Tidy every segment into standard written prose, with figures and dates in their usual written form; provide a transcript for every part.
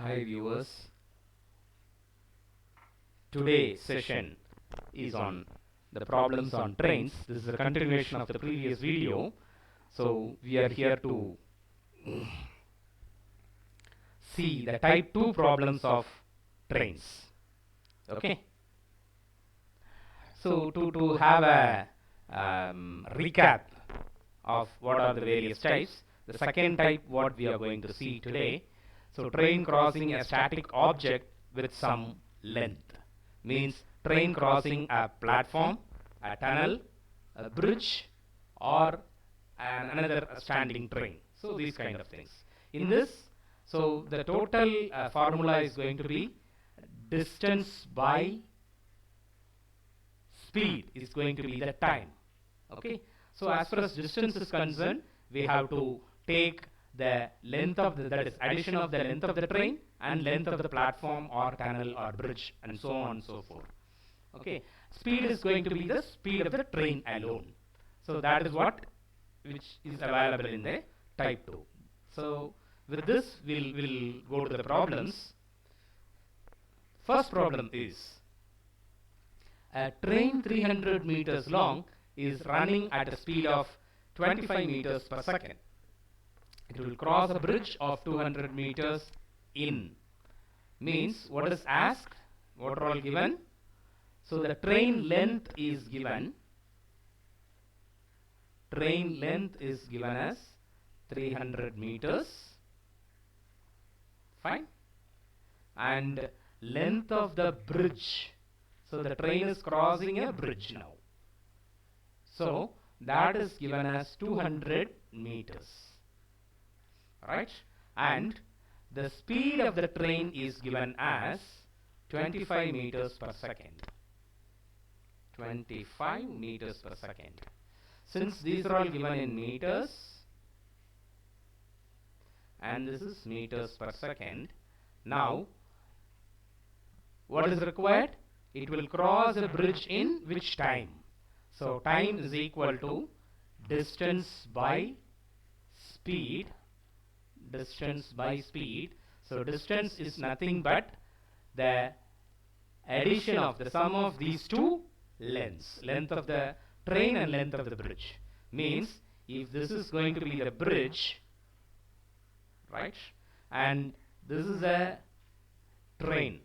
Hi viewers, today's session is on the problems on trains. This is a continuation of the previous video. So we are here to see the type 2 problems of trains. Okay. So to have a recap of what are the various types, the second type what we are going to see today. So train crossing a static object with some length means train crossing a platform, a tunnel, a bridge, or another standing train. So these kind of things. In this, so the total formula is going to be distance by speed is going to be the time. Okay. So as far as distance is concerned, we have to take the length of that is addition of the length of the train and length of the platform or tunnel or bridge and so on and so forth. Okay. Speed is going to be the speed of the train alone. So that is what which is available in the type 2. So with this we'll go to the problems. First problem is a train 300 meters long is running at a speed of 25 meters per second. It will cross a bridge of 200 meters in. Means what is asked, what are all given? So the train length is given. Train length is given as 300 meters. Fine. And length of the bridge. So the train is crossing a bridge now. So that is given as 200 meters. Right? And the speed of the train is given as 25 meters per second. 25 meters per second. Since these are all given in meters and this is meters per second, now what is required? It will cross a bridge in which time? So time is equal to distance by speed. Distance by speed. So distance is nothing but the addition of the sum of these two lengths. Length of the train and length of the bridge. Means if this is going to be the bridge, right, and this is a train,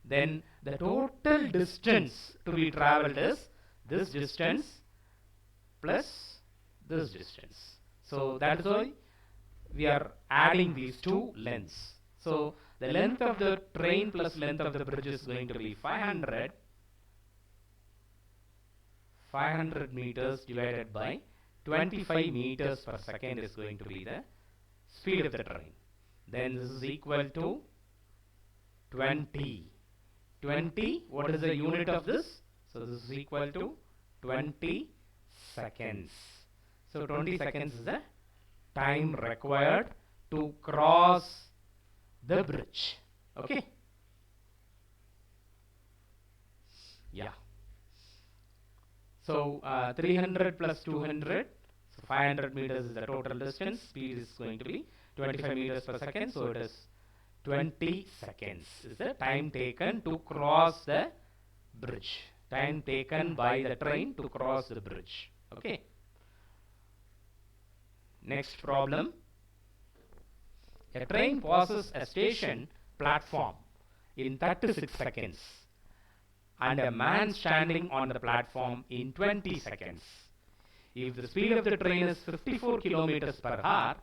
then the total distance to be traveled is this distance plus this distance. So that is why we are adding these two lengths. So the length of the train plus length of the bridge is going to be 500 meters divided by 25 meters per second is going to be the speed of the train. Then this is equal to 20. 20, what is the unit of this? So this is equal to 20 seconds. So 20 seconds is the time required to cross the bridge. Okay. Yeah. So 300 plus 200, so 500 meters is the total distance. Speed is going to be 25 meters per second. So it is 20 seconds is the time taken to cross the bridge. Time taken by the train to cross the bridge. Okay. Next problem. A train passes a station platform in 36 seconds and a man standing on the platform in 20 seconds. If the speed of the train is 54 kilometers per hour,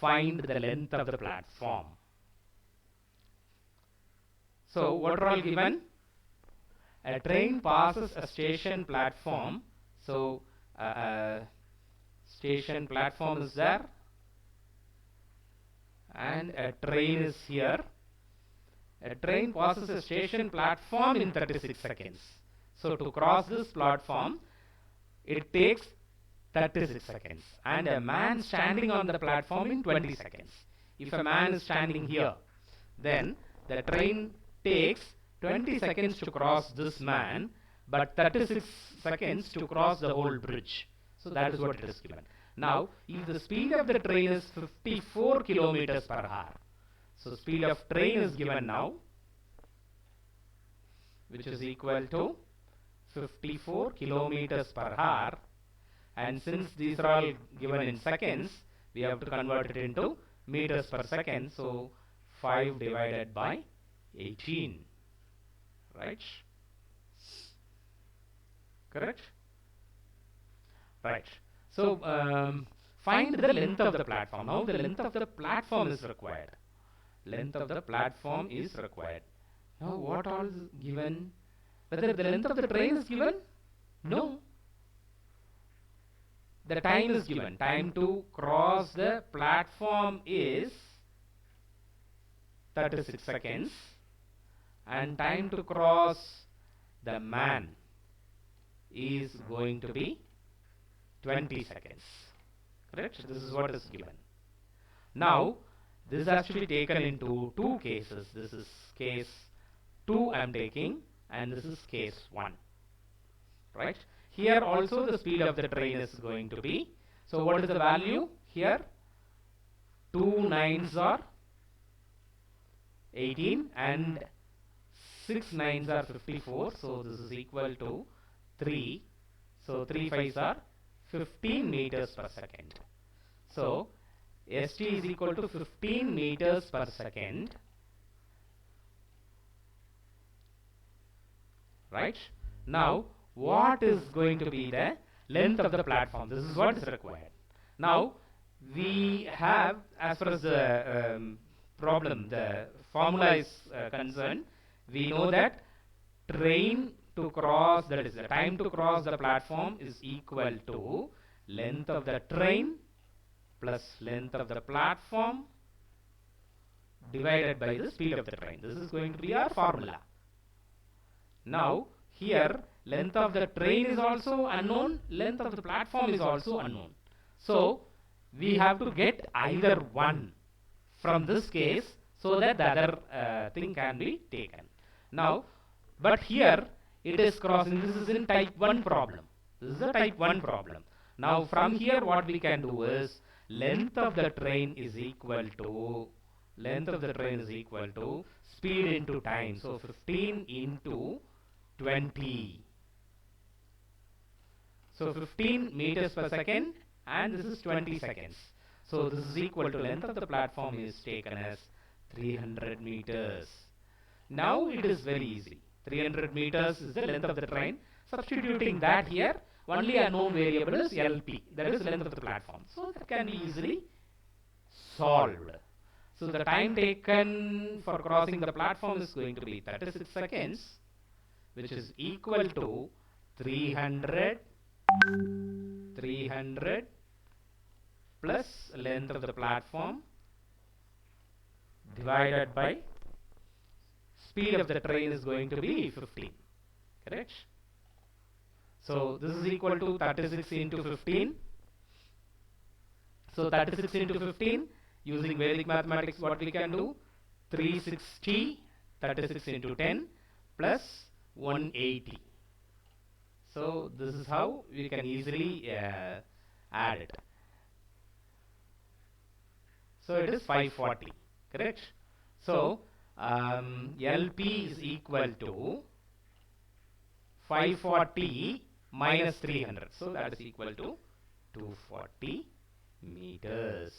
find the length of the platform. So what are all given? A train passes a station platform. So station platform is there and a train is here. A train passes a station platform in 36 seconds. So to cross this platform, it takes 36 seconds. And a man standing on the platform in 20 seconds. If a man is standing here, then the train takes 20 seconds to cross this man, but 36 seconds to cross the whole bridge. So that is what it is given. Now, if the speed of the train is 54 kilometers per hour, So speed of train is given now, which is equal to 54 kilometers per hour, and since these are all given in seconds, we have to convert it into meters per second. So 5 divided by 18, right? Correct? Right. So find the length of the platform. Now the length of the platform is required. Length of the platform is required. Now what all is given? Whether the length of the train is given? No. The time is given. Time to cross the platform is 36 seconds, and time to cross the man is going to be 20 seconds. Correct? This is what is given. Now this has to be taken into two cases. This is case 2 I am taking, and this is case 1. Right? Here also the speed of the train is going to be, so what is the value here? 2 9s are 18 and 6 9s are 54, so this is equal to 3, so 3 5s are 15 meters per second. So St is equal to 15 meters per second, right? Now what is going to be the length of the platform? This is what is required. Now we have, as far as the problem, the formula is concerned, we know that train to cross, that is the time to cross the platform, is equal to length of the train plus length of the platform divided by the speed of the train. This is going to be our formula. Now here length of the train is also unknown, length of the platform is also unknown. So we have to get either one from this case so that the other thing can be taken. Now, but here it is crossing, this is in type 1 problem. This is a type 1 problem. Now from here what we can do is length of the train is equal to speed into time. So 15 into 20. So 15 meters per second, and this is 20 seconds. So this is equal to length of the platform is taken as 300 meters. Now it is very easy. 300 meters is the length of the train. Substituting that here, only unknown variable is LP, that is length of the platform. So that can be easily solved. So the time taken for crossing the platform is going to be 36 seconds, which is equal to 300 plus length of the platform divided by speed of the train is going to be 15. Correct? So this is equal to 36 into 15. So 36 into 15, using Vedic mathematics, what we can do? 360, 36 into 10 plus 180. So this is how we can easily add it. So it is 540. Correct? So LP is equal to 540 minus 300. So that is equal to 240 meters.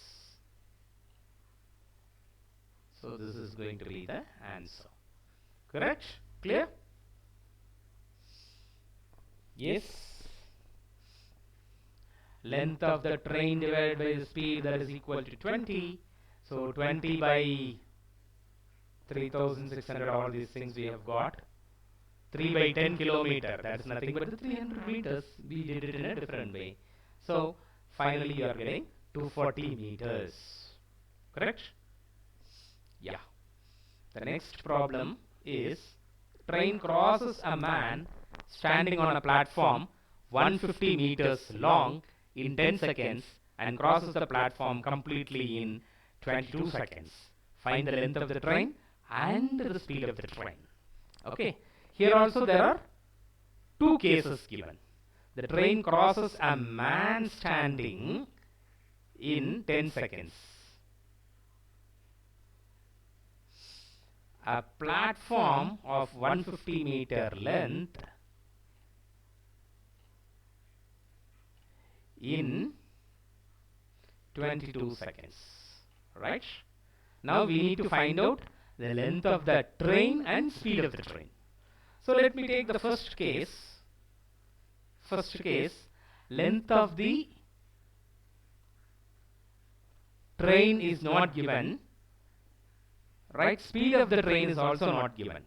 So this is going to be the answer. Correct? Clear? Yes. Length of the train divided by the speed, that is equal to 20. So 20 by 3600, all these things we have got. 3 by 10 kilometer, that is nothing but the 300 meters. We did it in a different way. So finally you are getting 240 meters. Correct? Yeah. The next problem is train crosses a man standing on a platform 150 meters long in 10 seconds and crosses the platform completely in 22 seconds. Find the length of the train and the speed of the train. Okay. Here also there are two cases given. The train crosses a man standing in 10 seconds. a platform of 150-meter length in 22 seconds. Right? Now we need to find out the length of the train and speed of the train. So let me take the first case. First case, length of the train is not given. Right? Speed of the train is also not given.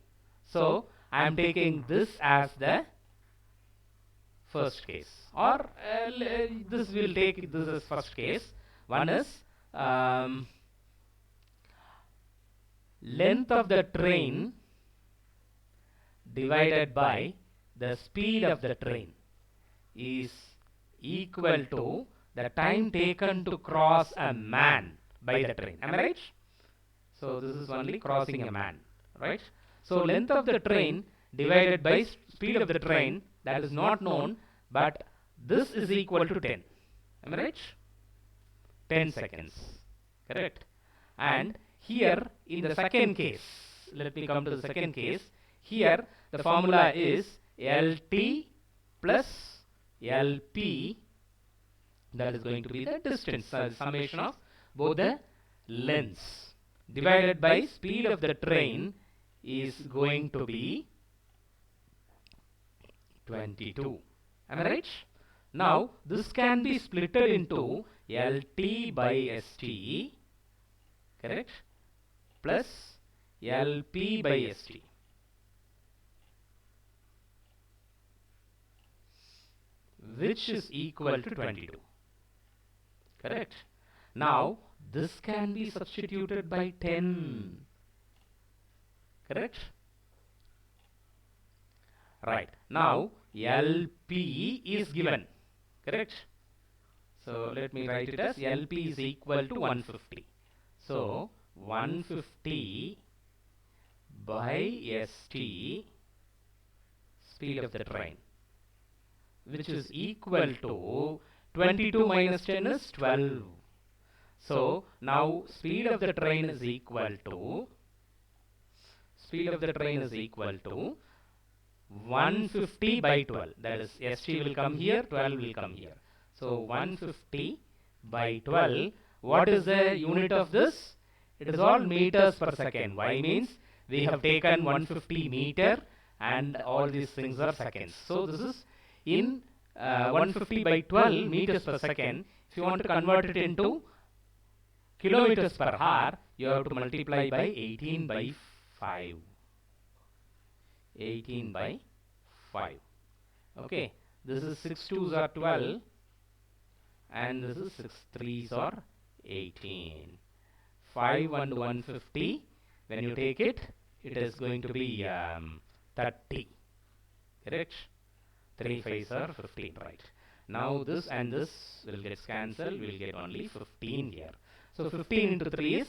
So I am taking this as the first case, or this will take this as first case. One is length of the train divided by the speed of the train is equal to the time taken to cross a man by the train. Am I right? So this is only crossing a man, right? So length of the train divided by speed of the train, that is not known, but this is equal to 10. Am I right? 10 seconds. Correct? And here in the second case, let me come to the second case. Here the formula is LT plus LP, that is going to be the distance, summation of both the lengths, divided by speed of the train is going to be 22. Am I right? Now this can be splitted into LT by ST, correct, plus LP by ST. Which is equal to 22. Correct? Now this can be substituted by 10. Correct? Right. Now LP is given. Correct? So let me write it as LP is equal to 150. So 150 by ST, speed of the train, which is equal to 22 minus 10 is 12. So now speed of the train is equal to 150 by 12. That is, ST will come here, 12 will come here. So 150 by 12. What is the unit of this? It is all meters per second. Why means we have taken 150 meter and all these things are seconds. So this is in 150 by 12 meters per second. If you want to convert it into kilometers per hour, you have to multiply by 18 by 5. 18 by 5. Okay, this is 6 2s are 12 and this is 6 3s are 18. 5 and 150, when you take it, it is going to be 30. Correct? 3 5s are 15, right? Now this and this will get cancelled, we will get only 15 here. So 15 into 3 is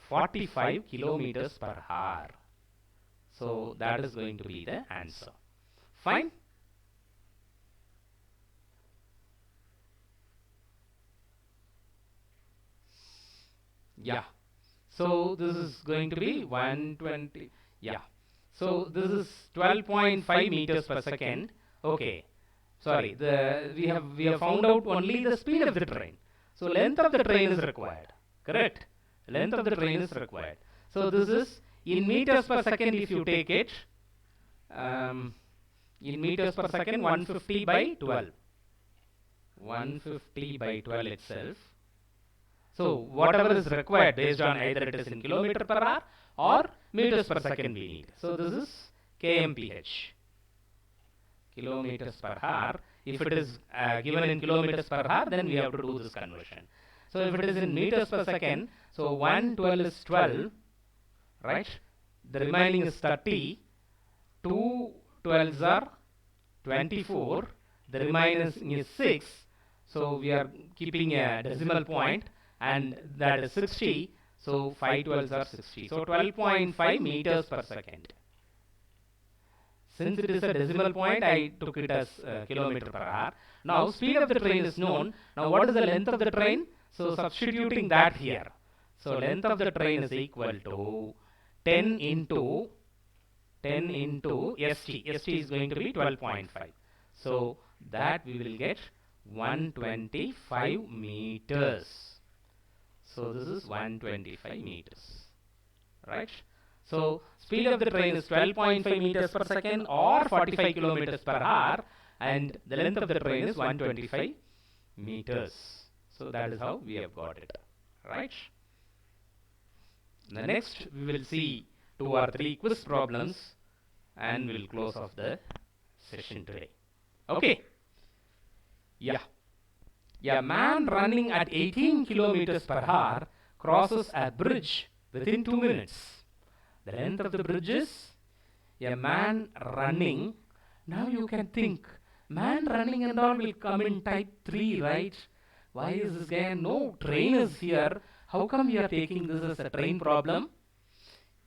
45 kilometers per hour. So that is going to be the answer. Fine? Yeah. So this is going to be 120. Yeah. So this is 12.5 meters per second. Okay. Sorry. We have found out only the speed of the train. So length of the train is required. Correct? Length of the train is required. So this is in meters per second. If you take it in meters per second, 150 by 12. 150 by 12 itself. So whatever is required based on either it is in kilometer per hour or meters per second we need. So this is kmph, kilometers per hour. If it is given in kilometers per hour, then we have to do this conversion. So if it is in meters per second, so 112 is 12, right? The remaining is 30. 2 12s are 24. The remaining is 6. So we are keeping a decimal point, and that is 60. So 5 12s are 60. So 12.5 meters per second. Since it is a decimal point, I took it as kilometer per hour. Now speed of the train is known. Now what is the length of the train? So substituting that here. So length of the train is equal to 10 into st. St is going to be 12.5. So that we will get 125 meters. So this is 125 meters, right? So speed of the train is 12.5 meters per second or 45 kilometers per hour, and the length of the train is 125 meters. So that is how we have got it, right? The next we will see 2 or 3 quiz problems and we'll close off the session today. Okay. Yeah. A man running at 18 kilometers per hour crosses a bridge within 2 minutes. The length of the bridge is a man running. Now you can think, man running and all will come in type 3, right? Why is this guy? No, train is here. How come you are taking this as a train problem?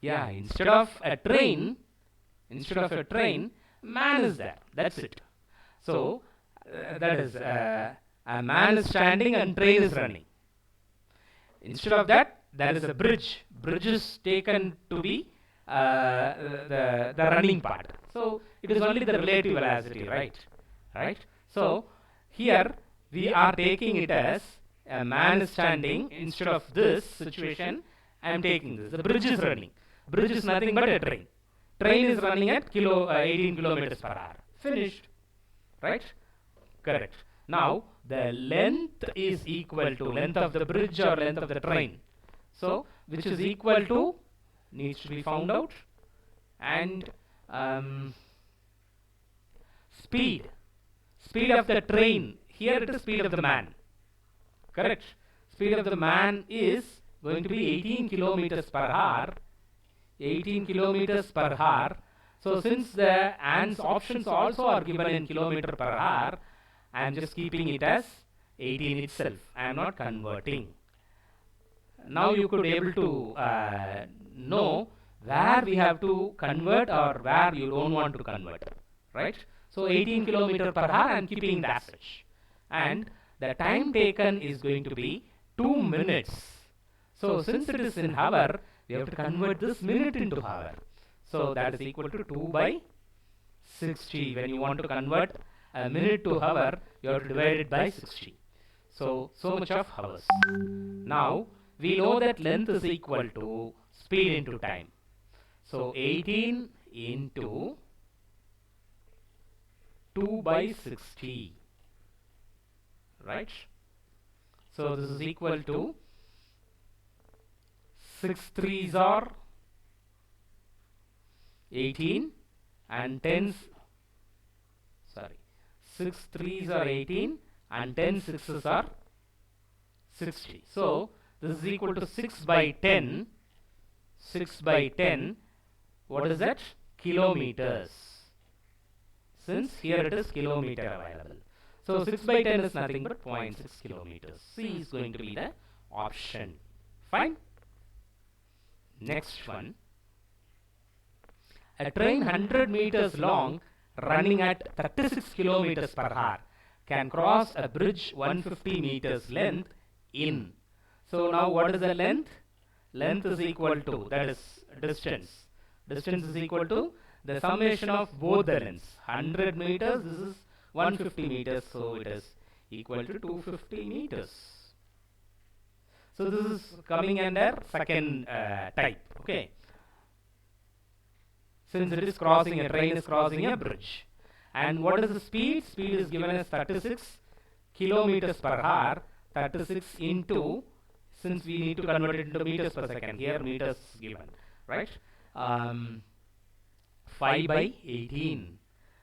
Yeah, instead of a train, man is there. That's it. So that is a man is standing and train is running. Instead of that, there is a bridge. Bridge is taken to be the running part. So it is only the relative velocity, right? So here we are taking it as a man is standing. Instead of this situation, I am taking this. The bridge is running. Bridge is nothing but a train. Train is running at 18 kilometers per hour. Finished. Right? Correct. Now the length is equal to length of the bridge or length of the train. So which is equal to needs to be found out, and speed of the train. Here it is speed of the man. Correct. Speed of the man is going to be 18 kilometers per hour. 18 kilometers per hour. So since the options also are given in kilometer per hour, I am just keeping it as 18 itself. I am not converting. Now you could be able to know where we have to convert or where you don't want to convert, right? So 18 kilometer per hour I am keeping that such, and the time taken is going to be 2 minutes. So since it is in hour, we have to convert this minute into hour. So that is equal to 2 by 60. When you want to convert a minute to hour, you have to divide it by 60. So much of hours. Now we know that length is equal to speed into time. So 18 into 2 by 60. Right? So this is equal to 6 3s are 18 and 10s, 6 3s are 18 and 10 6s are 60. So this is equal to 6 by 10. 6 by 10, what is that? Kilometers. Since here it is kilometer available. So 6 by 10 is nothing but 0.6 kilometers. C is going to be the option. Fine. Next one. A train 100 meters long running at 36 kilometers per hour can cross a bridge 150 meters length in. So now what is the length? Length is equal to, that is distance. Distance is equal to the summation of both the lengths. 100 meters, this is 150 meters, so it is equal to 250 meters. So this is coming under second type, okay. Since it is crossing, a train is crossing a bridge. And what is the speed? Speed is given as 36 kilometers per hour. 36 into, since we need to convert it into meters per second, here meters given, right? 5 by 18.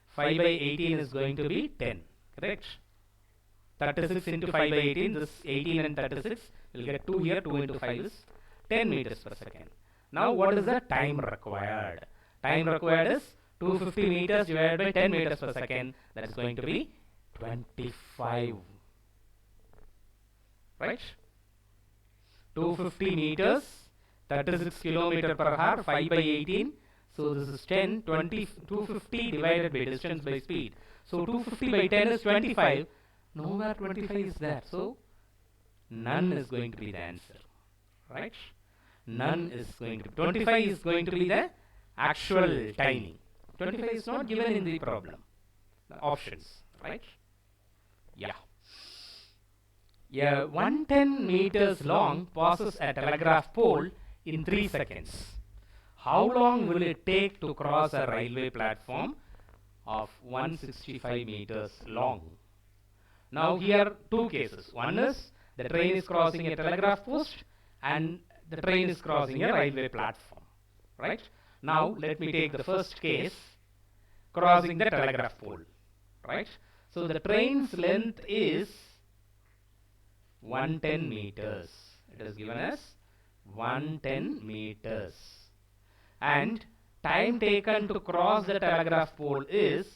5 by 18 is going to be 10, correct? 36 into 5 by 18, this 18 and 36, we'll get 2 here, 2 into 5 is 10 meters per second. Now what is the time required? Time required is 250 meters divided by 10 meters per second, that is going to be 25, right? 250 meters, 36 kilometer per hour, 5 by 18, so this is 10, 20, 250 divided by distance by speed. So 250 by 10 is 25, nowhere 25 is there, so none is going to be the answer, right? none is going to be. 25 is going to be the actual timing. 25 is not given in the problem. The options, right? Yeah. A 110 meters long passes a telegraph pole in 3 seconds. How long will it take to cross a railway platform of 165 meters long? Now here two cases. One is the train is crossing a telegraph post and the train is crossing a railway platform. Right? Now let me take the first case, crossing the telegraph pole. Right? So the train's length is 110 meters. It is given as 110 meters. And time taken to cross the telegraph pole is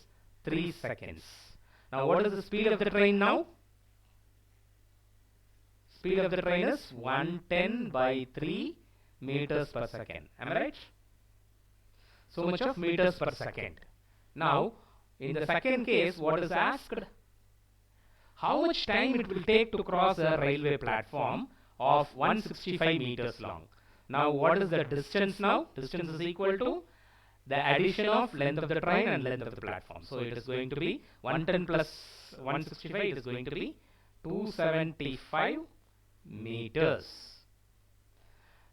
3 seconds. Now what is the speed of the train now? Speed of the train is 110 by 3 meters per second. Am I right? So much of meters per second. Now, in the second case, what is asked? How much time it will take to cross a railway platform of 165 meters long? Now, what is the distance now? Distance is equal to the addition of length of the train and length of the platform. So, it is going to be 110 plus 165, it is going to be 275 meters.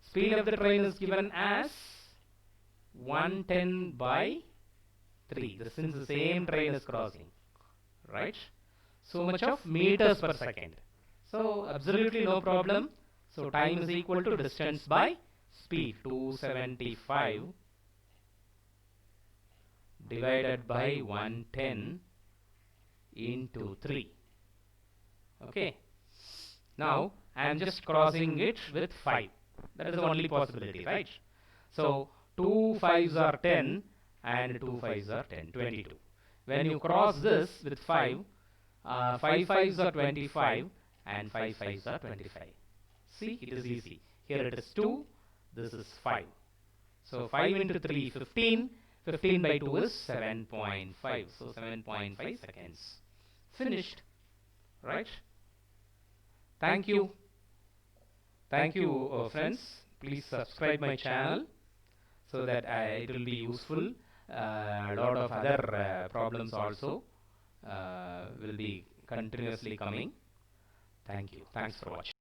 Speed of the train is given as 110 by 3. Since the same train is crossing, right? So much of meters per second. So absolutely no problem. So time is equal to distance by speed. 275 divided by 110 into 3. Okay. Now I am just crossing it with 5. That is the only possibility, right? So 2 5s are 10 and 2 5s are 10, 22. When you cross this with 5, 5 5s are 25 and 5 5s are 25. See, it is easy. Here it is 2, this is 5. So 5 into 3, 15. 15 by 2 is 7.5. So 7.5 seconds. Finished. Right? Thank you. Thank you, friends. Please subscribe my channel so that it will be useful. A lot of other problems also will be continuously coming. Thank you. Thanks for watching.